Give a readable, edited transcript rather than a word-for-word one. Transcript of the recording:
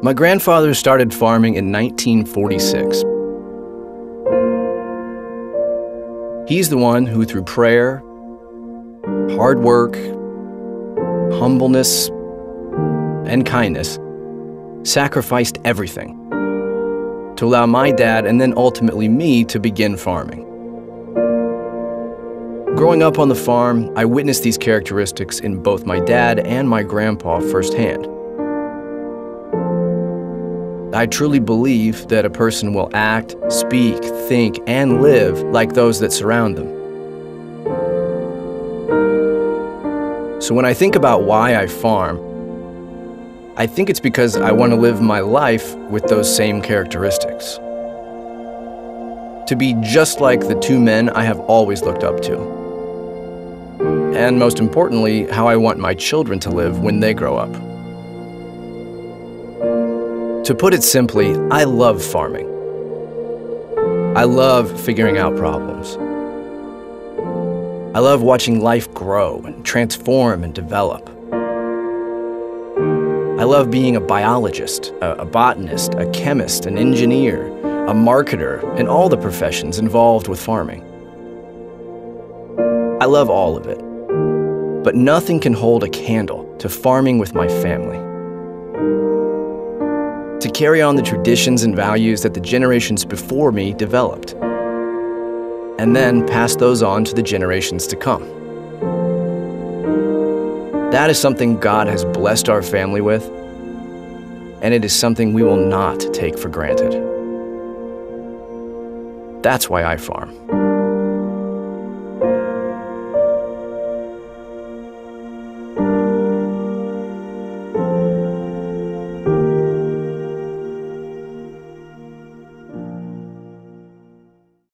My grandfather started farming in 1946. He's the one who, through prayer, hard work, humbleness, and kindness, sacrificed everything to allow my dad and then ultimately me to begin farming. Growing up on the farm, I witnessed these characteristics in both my dad and my grandpa firsthand. I truly believe that a person will act, speak, think, and live like those that surround them. So when I think about why I farm, I think it's because I want to live my life with those same characteristics. To be just like the two men I have always looked up to. And most importantly, how I want my children to live when they grow up. To put it simply, I love farming. I love figuring out problems. I love watching life grow and transform and develop. I love being a biologist, a botanist, a chemist, an engineer, a marketer, and all the professions involved with farming. I love all of it, but nothing can hold a candle to farming with my family. To carry on the traditions and values that the generations before me developed, and then pass those on to the generations to come. That is something God has blessed our family with, and it is something we will not take for granted. That's why I farm.